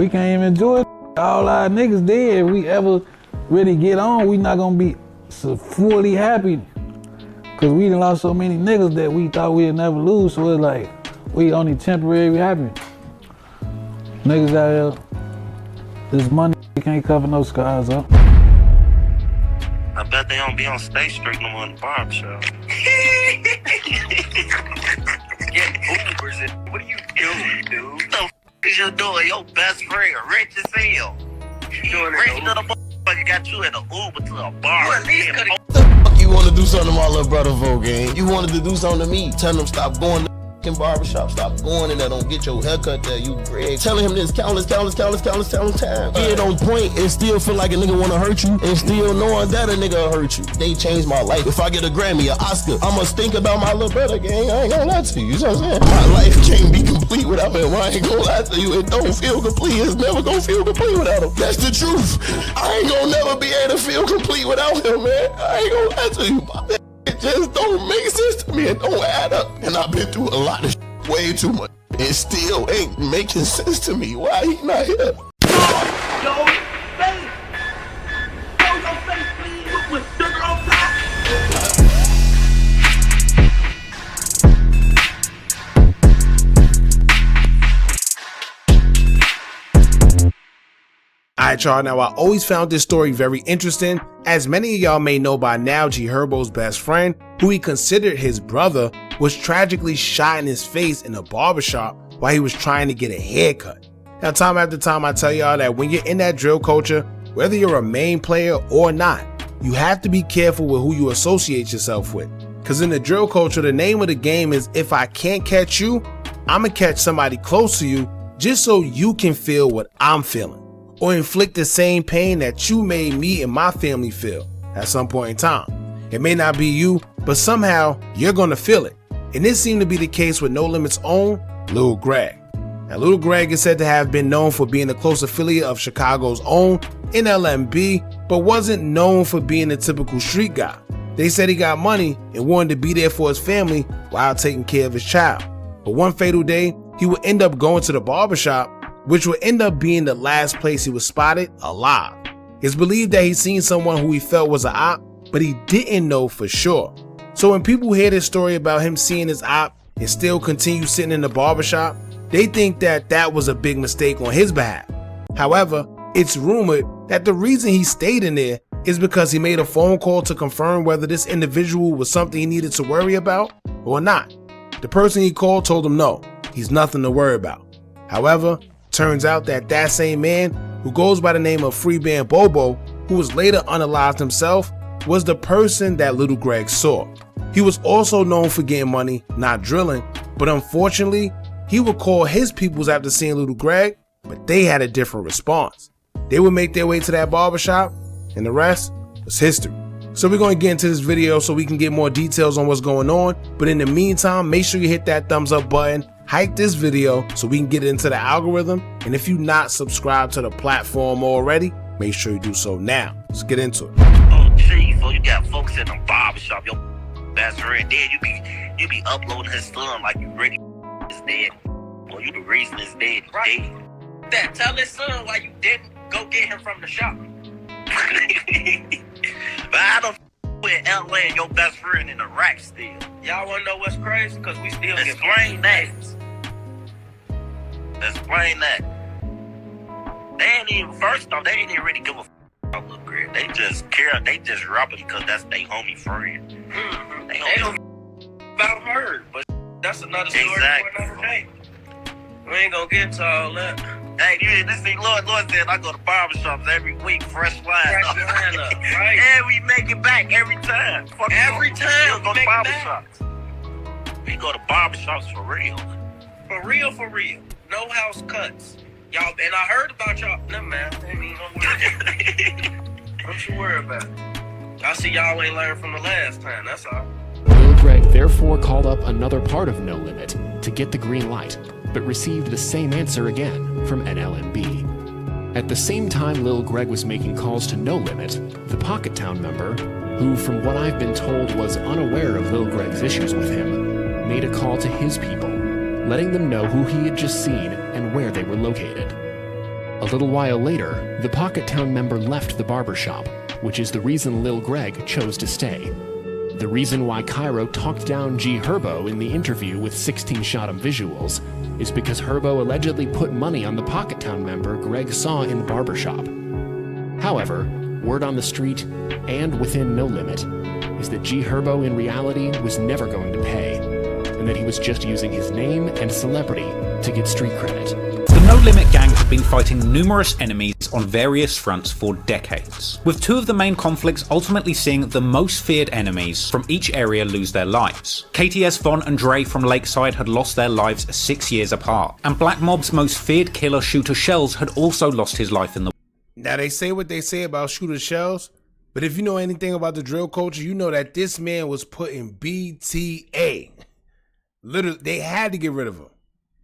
we can't even enjoy it. All our niggas dead. If we ever really get on, we not gonna be so fully happy. Cause we done lost so many niggas that we thought we'd never lose, so it's like, we only temporarily happy. Niggas out here, this money can't cover no scars up. I bet they don't be on State Street no more in the barbershop. Getting Ubers and what are you doing, dude? What the f is you doing? Your best friend rich as hell. You doing rich to the motherfucker got you in an Uber to a bar. You at least could You wanted to do something to my little brother, Vogue. You wanted to do something to me. Tell him stop going to barbershop, stop going in there, don't get your haircut there, you Greg. Telling him this countless times. Get on point and still feel like a nigga wanna hurt you and still knowing that a nigga will hurt you. They changed my life. If I get a Grammy, an Oscar, I'ma think about my little brother, gang. I ain't gonna lie to you, you know what I'm saying? My life can't be complete without him. I ain't gonna lie to you. It don't feel complete. It's never gonna feel complete without him. That's the truth. I ain't gonna never be able to feel complete without him, man. I ain't gonna lie to you. It just don't make sense to me. It don't add up. And I've been through a lot of way too much. It still ain't making sense to me. Why he not here? your face. Show your face, please, with sugar on top. Alright y'all, now I always found this story very interesting. As many of y'all may know by now, Herbo's best friend, who he considered his brother, was tragically shot in his face in a barbershop while he was trying to get a haircut. Now time after time I tell y'all that when you're in that drill culture, whether you're a main player or not, you have to be careful with who you associate yourself with. Cause in the drill culture, the name of the game is if I can't catch you, I'ma catch somebody close to you just so you can feel what I'm feeling. Or inflict the same pain that you made me and my family feel at some point in time. It may not be you, but somehow you're gonna feel it. And this seemed to be the case with No Limit's own Lil Greg. Now Lil Greg is said to have been known for being a close affiliate of Chicago's own NLMB, but wasn't known for being a typical street guy. They said he got money and wanted to be there for his family while taking care of his child. But one fatal day, he would end up going to the barbershop, which would end up being the last place he was spotted alive. It's believed that he seen someone who he felt was an op, but he didn't know for sure. So when people hear this story about him seeing his op and still continue sitting in the barbershop, they think that that was a big mistake on his behalf. However, it's rumored that the reason he stayed in there is because he made a phone call to confirm whether this individual was something he needed to worry about or not. The person he called told him no, he's nothing to worry about. However, turns out that that same man, who goes by the name of Freeband Bobo, who was later unalived himself, was the person that Lil Greg saw. He was also known for getting money, not drilling, but unfortunately, he would call his peoples after seeing Lil Greg, but they had a different response. They would make their way to that barbershop, and the rest was history. So we're going to get into this video so we can get more details on what's going on, but in the meantime, make sure you hit that thumbs up button, hype this video so we can get it into the algorithm, and if you're not subscribed to the platform already, make sure you do so now. Let's get into it. Oh geez, so you got folks in the barbershop, your best friend dead, you be uploading his son like you ready is dead. Well, you the reason it's dead, right? Dead. That tell his son why you didn't go get him from the shop. But I don't with LA and your best friend in the rack still. Y'all wanna know what's crazy? Cause we still explain that. Explain that. They ain't even, first off, they ain't even really give a f about Lil Greg. They just care, they just rob him because that's their homie friend. Mm-hmm. They don't about her, but that's another story for another day. We ain't gonna get to all that. Hey, this thing, Lord said I go to barbershops every week, fresh line up, right? And we make it back every time. Every time we go to barbershops. We go to barbershops for real. For real, for real. No house cuts. Y'all, and I heard about y'all. Never mind. I mean, don't you worry about it. I see y'all ain't learned from the last time, that's all. Lil Greg therefore called up another part of No Limit to get the green light, but received the same answer again from NLMB. At the same time Lil Greg was making calls to No Limit, the Pocket Town member, who from what I've been told was unaware of Lil Greg's issues with him, made a call to his people, letting them know who he had just seen and where they were located. A little while later, the Pocket Town member left the barbershop, which is the reason Lil Greg chose to stay. The reason why Cairo talked down Herbo in the interview with 16 Sh0t visuals is because Herbo allegedly put money on the Pocket Town member Greg saw in the barbershop. However, word on the street and within No Limit is that Herbo in reality was never going to pay, and that he was just using his name and celebrity to get street credit. The No Limit gang have been fighting numerous enemies on various fronts for decades, with two of the main conflicts ultimately seeing the most feared enemies from each area lose their lives. KTS Von and Dre from Lakeside had lost their lives 6 years apart, and Black Mob's most feared killer Shooter Shells had also lost his life in the Now they say what they say about Shooter Shells, but if you know anything about the drill culture, you know that this man was put in BTA. Literally, they had to get rid of him.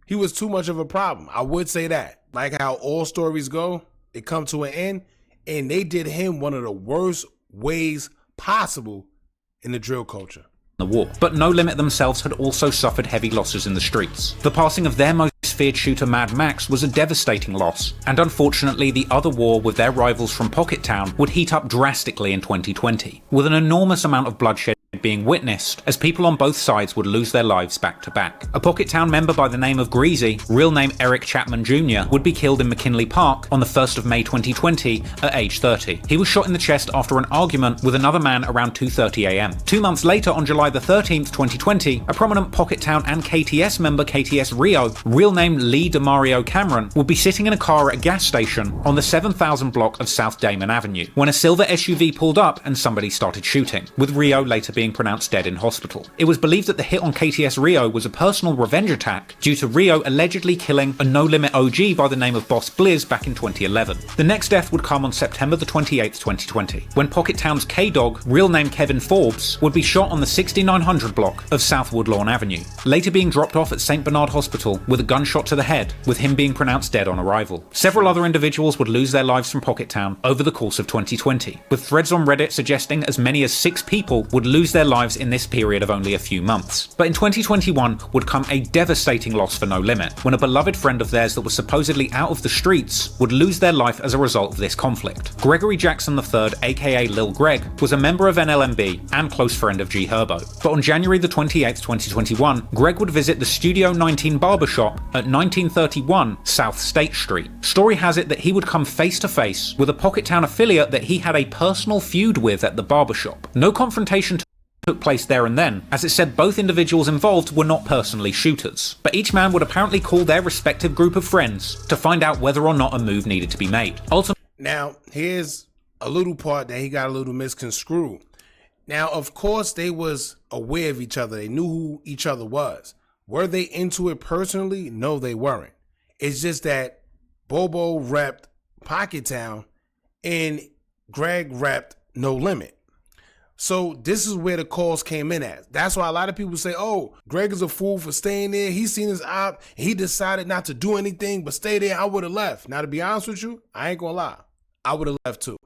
He was too much of a problem. I would say that. Like how all stories go, they come to an end, and they did him one of the worst ways possible in the drill culture. war. But No Limit themselves had also suffered heavy losses in the streets. The passing of their most feared shooter Mad Max was a devastating loss, and unfortunately the other war with their rivals from Pocket Town would heat up drastically in 2020, with an enormous amount of bloodshed being witnessed as people on both sides would lose their lives back to back. A Pocket Town member by the name of Greasy, real name Eric Chapman Jr., would be killed in McKinley Park on the 1st of May 2020 at age 30. He was shot in the chest after an argument with another man around 2:30 AM. 2 months later, on July the 13th, 2020, a prominent Pocket Town and KTS member, KTS Rio, real name Lee DeMario Cameron, would be sitting in a car at a gas station on the 7000 block of South Damon Avenue when a silver SUV pulled up and somebody started shooting, with Rio later being pronounced dead in hospital. It was believed that the hit on KTS Rio was a personal revenge attack due to Rio allegedly killing a No Limit OG by the name of Boss Blizz back in 2011. The next death would come on September the 28th, 2020, when Pocket Town's K-Dog, real name Kevin Forbes, would be shot on the 6900 block of South Woodlawn Avenue, later being dropped off at St. Bernard Hospital with a gunshot to the head, with him being pronounced dead on arrival. Several other individuals would lose their lives from Pocket Town over the course of 2020, with threads on Reddit suggesting as many as 6 people would lose their lives in this period of only a few months. But in 2021 would come a devastating loss for No Limit, when a beloved friend of theirs that was supposedly out of the streets would lose their life as a result of this conflict. Gregory Jackson III, aka Lil Greg, was a member of NLMB and close friend of Herbo. But on January the 28th, 2021, Greg would visit the Studio 19 Barbershop at 1931 South State Street. Story has it that he would come face to face with a Pocket Town affiliate that he had a personal feud with at the barbershop. No confrontation took place there and then, as it said both individuals involved were not personally shooters, but each man would apparently call their respective group of friends to find out whether or not a move needed to be made. Now, here's a little part that he got a little misconstrued. Now, of course, they was aware of each other. They knew who each other was. Were they into it personally? No, they weren't. It's just that Bobo repped Pocket Town and Greg repped No Limit. So this is where the calls came in at. That's why a lot of people say, oh, Greg is a fool for staying there. He's seen his op. He decided not to do anything but stay there. I would have left. Now, to be honest with you, I ain't gonna lie. I would have left too.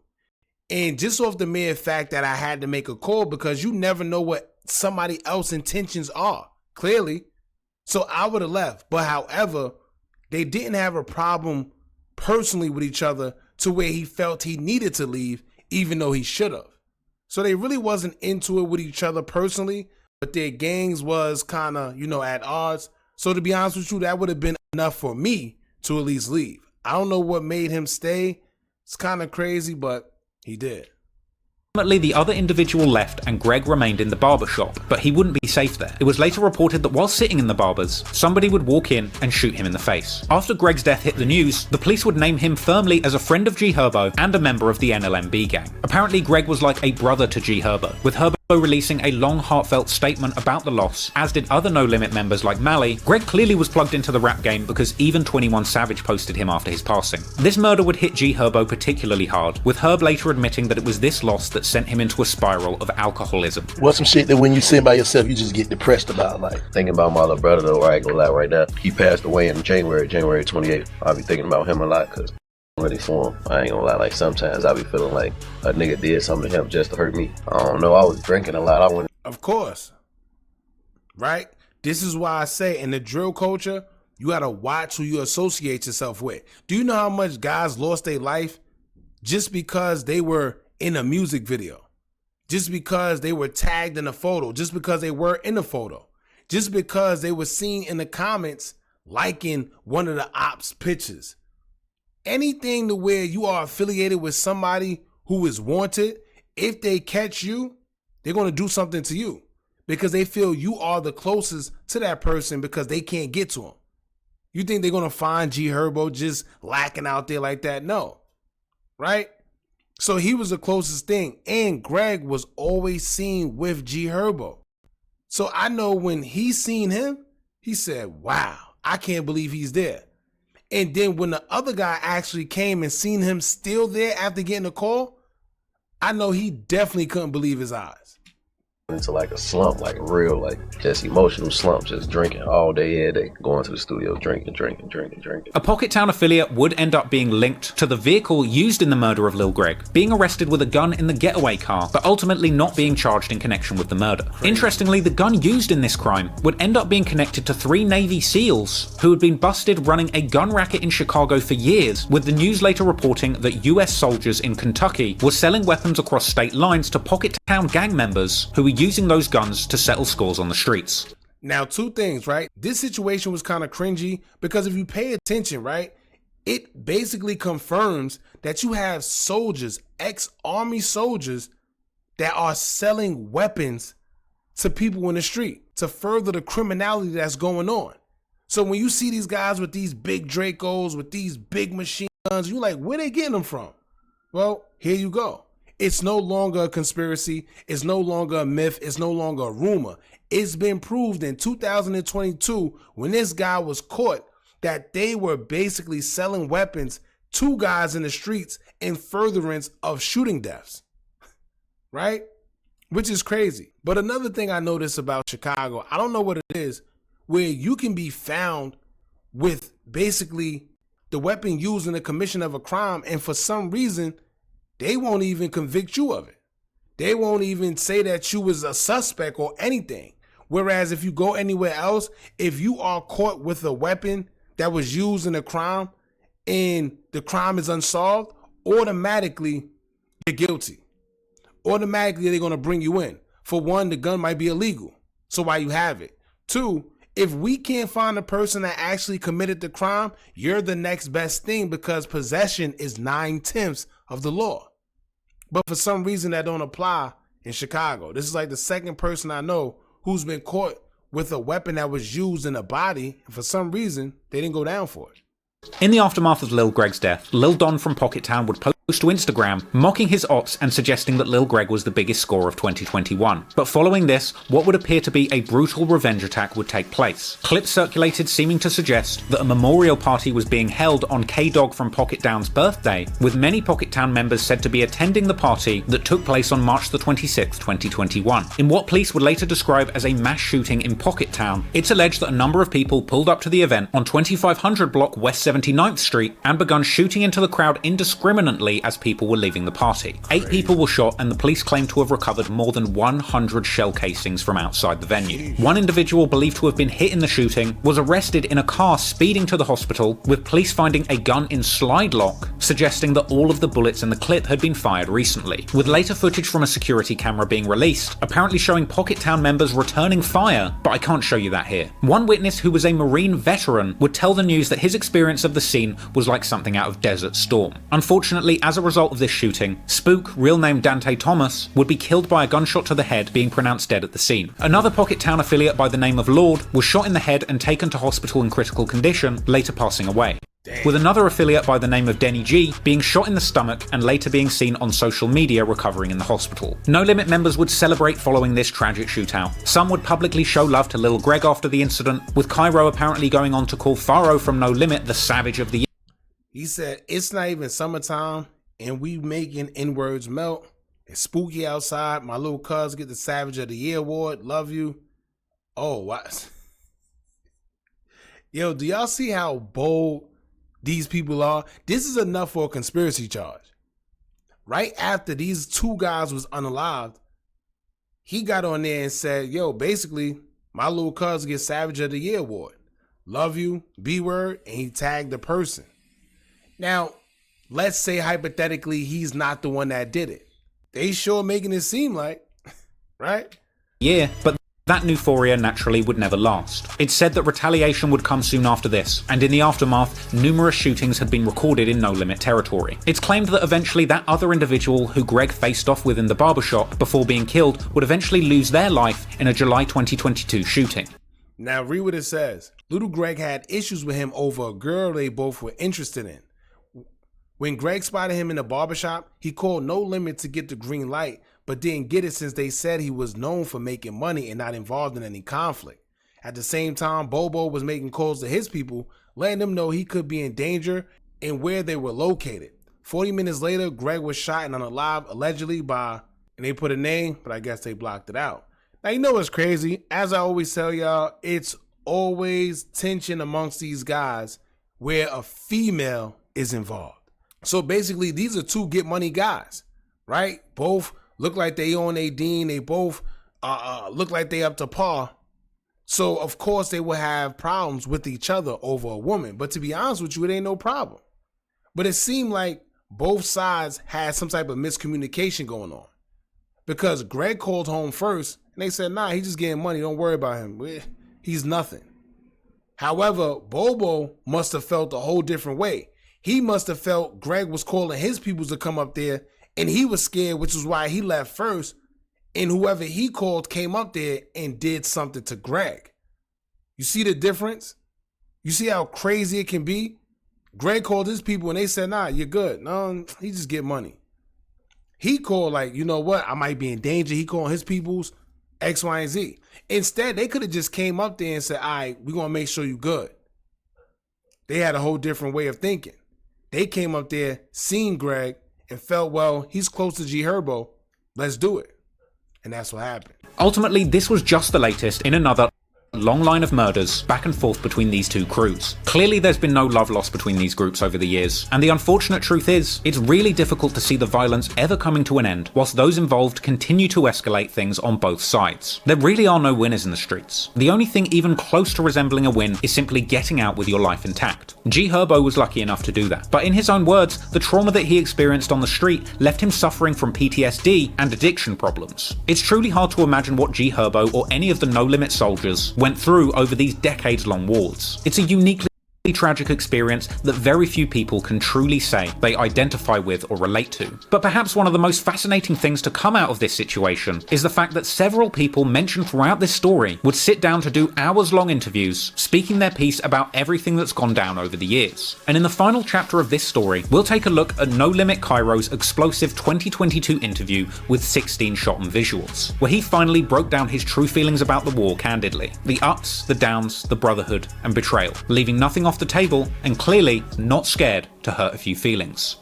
And just off the mere fact that I had to make a call, because you never know what somebody else's intentions are, clearly. So I would have left. But however, they didn't have a problem personally with each other to where he felt he needed to leave, even though he should have. So they really wasn't into it with each other personally, but their gangs was kind of, at odds. So to be honest with you, that would have been enough for me to at least leave. I don't know what made him stay. It's kind of crazy, but he did. Ultimately, the other individual left and Greg remained in the barbershop, but he wouldn't be safe there. It was later reported that while sitting in the barber's, somebody would walk in and shoot him in the face. After Greg's death hit the news, the police would name him firmly as a friend of Herbo and a member of the NLMB gang. Apparently, Greg was like a brother to Herbo, with Herbo releasing a long heartfelt statement about the loss, as did other No Limit members like Mally. Greg clearly was plugged into the rap game because even 21 Savage posted him after his passing. This murder would hit Herbo particularly hard, with Herb later admitting that it was this loss that sent him into a spiral of alcoholism. What's some shit that when you sit by yourself, you just get depressed about, like? Thinking about my little brother, though, I ain't gonna lie right now. He passed away in January 28th. I'll be thinking about him a lot, because I'm ready for him. I ain't gonna lie, like sometimes I be feeling like a nigga did something to him just to hurt me. I don't know, I was drinking a lot. Of course. Right? This is why I say in the drill culture, You gotta watch who you associate yourself with. Do you know how much guys lost their life just because they were in a music video? Just because they were tagged in a photo, just because they were in a photo, just because they were seen in the comments liking one of the ops' pictures. Anything to where you are affiliated with somebody who is wanted, if they catch you, they're going to do something to you because they feel you are the closest to that person because they can't get to them. You think they're going to find G Herbo just lacking out there like that? No. Right? So he was the closest thing. And Greg was always seen with G Herbo. So I know when he seen him, he said, wow, I can't believe he's there. And then when the other guy actually came and seen him still there after getting the call, I know he definitely couldn't believe his eyes. Into like a slump, like a real, like just emotional slump, just drinking all day, every day, going to the studio, drinking. A Pocket Town affiliate would end up being linked to the vehicle used in the murder of Lil Greg, being arrested with a gun in the getaway car, but ultimately not being charged in connection with the murder. Interestingly, the gun used in this crime would end up being connected to 3 Navy SEALs who had been busted running a gun racket in Chicago for years, with the news later reporting that US soldiers in Kentucky were selling weapons across state lines to Pocket Town gang members who were using those guns to settle scores on the streets. Now, 2 things, right? This situation was kind of cringy because if you pay attention, right, it basically confirms that you have soldiers, ex-army soldiers, that are selling weapons to people in the street to further the criminality that's going on. So when you see these guys with these big Dracos, with these big machine guns, you're like, where they getting them from? Well, here you go. It's no longer a conspiracy. It's no longer a myth. It's no longer a rumor. It's been proved in 2022 when this guy was caught that they were basically selling weapons to guys in the streets in furtherance of shooting deaths. Right? Which is crazy. But another thing I noticed about Chicago, I don't know what it is, where you can be found with basically the weapon used in the commission of a crime, and for some reason, they won't even convict you of it. They won't even say that you was a suspect or anything. Whereas if you go anywhere else, if you are caught with a weapon that was used in a crime and the crime is unsolved, automatically you're guilty. Automatically they're going to bring you in. For one, the gun might be illegal. So why you have it? 2, if we can't find the person that actually committed the crime, you're the next best thing because possession is 9/10 of the law. But for some reason that don't apply in Chicago. This is like the second person I know who's been caught with a weapon that was used in a body. And for some reason, they didn't go down for it. In the aftermath of Lil Greg's death, Lil Don from Pocket Town would post to Instagram mocking his ops and suggesting that Lil Greg was the biggest scorer of 2021. But following this, what would appear to be a brutal revenge attack would take place. Clips circulated seeming to suggest that a memorial party was being held on K-Dog from Pocket Town's birthday, with many Pocket Town members said to be attending the party that took place on March the 26th, 2021. In what police would later describe as a mass shooting in Pocket Town, it's alleged that a number of people pulled up to the event on 2500 block West 79th Street and begun shooting into the crowd indiscriminately as people were leaving the party. 8 people were shot and the police claimed to have recovered more than 100 shell casings from outside the venue. One individual believed to have been hit in the shooting was arrested in a car speeding to the hospital, with police finding a gun in slide lock, suggesting that all of the bullets in the clip had been fired recently, with later footage from a security camera being released, apparently showing Pocket Town members returning fire, but I can't show you that here. One witness who was a Marine veteran would tell the news that his experience of the scene was like something out of Desert Storm. Unfortunately, as a result of this shooting, Spook, real name Dante Thomas, would be killed by a gunshot to the head, being pronounced dead at the scene. Another Pocket Town affiliate by the name of lled was shot in the head and taken to hospital in critical condition, later passing away. With another affiliate by the name of Denny G being shot in the stomach and later being seen on social media recovering in the hospital. No Limit members would celebrate following this tragic shootout. Some would publicly show love to Lil Greg after the incident, with Cairo apparently going on to call Pharaoh from No Limit the savage of the year. He said, it's not even summertime and we making N-words melt. It's spooky outside. My little cuz get the Savage of the Year award. Love you. Oh, what? Yo, do y'all see how bold these people are? This is enough for a conspiracy charge. Right after these 2 guys was unalived, he got on there and said, yo, basically, my little cuz gets Savage of the Year award. love you, B-word, and he tagged the person. Now, let's say hypothetically he's not the one that did it. They sure making it seem like, right? Yeah, but that euphoria naturally would never last. It's said that retaliation would come soon after this, and in the aftermath, numerous shootings had been recorded in No Limit territory. It's claimed that eventually that other individual who Greg faced off with in the barbershop before being killed would eventually lose their life in a July 2022 shooting. Now read what it says. Lil Greg had issues with him over a girl they both were interested in. When Greg spotted him in the barbershop, he called No Limit to get the green light, but didn't get it since they said he was known for making money and not involved in any conflict. At the same time, Bobo was making calls to his people, letting them know he could be in danger and where they were located. 40 minutes later, Greg was shot and unalive allegedly by, and they put a name, but I guess they blocked it out. Now, you know what's crazy? As I always tell y'all, it's always tension amongst these guys where a female is involved. So basically, these are two get money guys, right? Both look like they on a dean. They both look like they up to par. So, of course, they will have problems with each other over a woman. But to be honest with you, it ain't no problem. But it seemed like both sides had some type of miscommunication going on. Because Greg called home first, and they said, nah, he's just getting money. Don't worry about him. He's nothing. However, Bobo must have felt a whole different way. He must have felt Greg was calling his people to come up there, and he was scared, which is why he left first. And whoever he called came up there and did something to Greg. You see the difference? You see how crazy it can be? Greg called his people and they said, nah, you're good. No, he just get money. He called like, you know what? I might be in danger. He called his people's X, Y, and Z. Instead, they could have just came up there and said, all right, we're going to make sure you good. They had a whole different way of thinking. They came up there, seen Greg, and felt, well, he's close to Herbo. Let's do it. And that's what happened. Ultimately, this was just the latest in another long line of murders back and forth between these two crews. Clearly there's been no love lost between these groups over the years, and the unfortunate truth is, it's really difficult to see the violence ever coming to an end, whilst those involved continue to escalate things on both sides. There really are no winners in the streets. The only thing even close to resembling a win is simply getting out with your life intact. Herbo was lucky enough to do that, but in his own words, the trauma that he experienced on the street left him suffering from PTSD and addiction problems. It's truly hard to imagine what Herbo or any of the No Limit soldiers went through over these decades-long wars. It's a uniquely tragic experience that very few people can truly say they identify with or relate to. But perhaps one of the most fascinating things to come out of this situation is the fact that several people mentioned throughout this story would sit down to do hours-long interviews, speaking their piece about everything that's gone down over the years. And in the final chapter of this story, we'll take a look at No Limit Cairo's explosive 2022 interview with 16 Sh0t and visuals, where he finally broke down his true feelings about the war candidly. The ups, the downs, the brotherhood, and betrayal, leaving nothing off the table and clearly not scared to hurt a few feelings.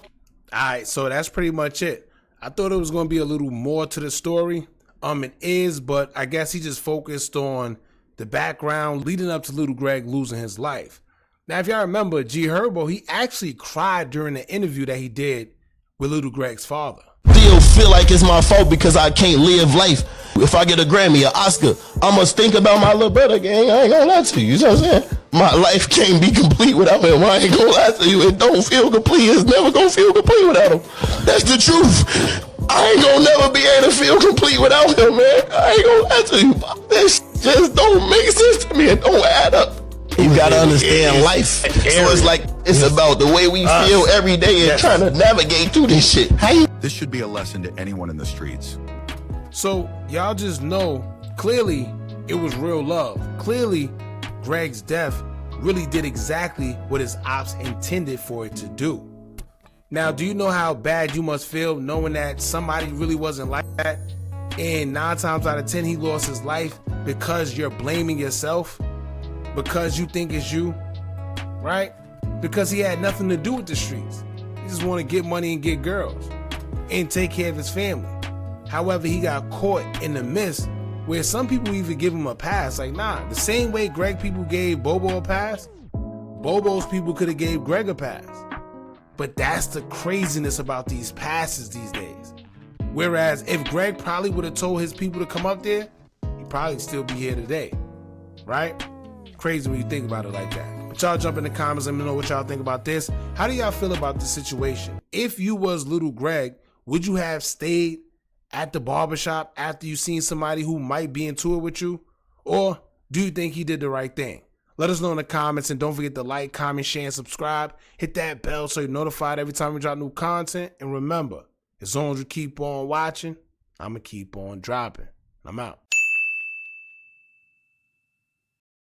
Alright, so that's pretty much it. I thought it was going to be a little more to the story. It is, but I guess he just focused on the background leading up to Lil Greg losing his life. Now, if y'all remember, Herbo, he actually cried during the interview that he did with Lil Greg's father. Still feel like it's my fault because I can't live life. If I get a Grammy, an Oscar, I must think about my little brother, gang. I ain't gonna lie to you, you know what I'm saying? My life can't be complete without him. I ain't gonna lie to you. It don't feel complete. It's never gonna feel complete without him. That's the truth. I ain't gonna never be able to feel complete without him, man. I ain't gonna lie to you. This just don't make sense to me. It don't add up. You gotta understand life. So it's like, it's about the way we feel every day and trying to navigate through this shit. This should be a lesson to anyone in the streets. So y'all just know, clearly it was real love. Clearly Greg's death really did exactly what his ops intended for it to do. Now, do you know how bad you must feel knowing that somebody really wasn't like that? And 9 times out of 10, he lost his life because you're blaming yourself, because you think it's you, right? Because he had nothing to do with the streets. He just want to get money and get girls and take care of his family. However, he got caught in the midst where some people even give him a pass. Like, nah, the same way Greg people gave Bobo a pass, Bobo's people could have gave Greg a pass. But that's the craziness about these passes these days. Whereas if Greg probably would have told his people to come up there, he'd probably still be here today, right? Crazy when you think about it like that. But y'all jump in the comments, let me know what y'all think about this. How do y'all feel about the situation? If you was Lil Greg, would you have stayed at the barbershop after you seen somebody who might be into it with you? Or do you think he did the right thing? Let us know in the comments, and don't forget to like, comment, share, and subscribe. Hit that bell so you're notified every time we drop new content. And remember, as long as you keep on watching, I'm going to keep on dropping. I'm out.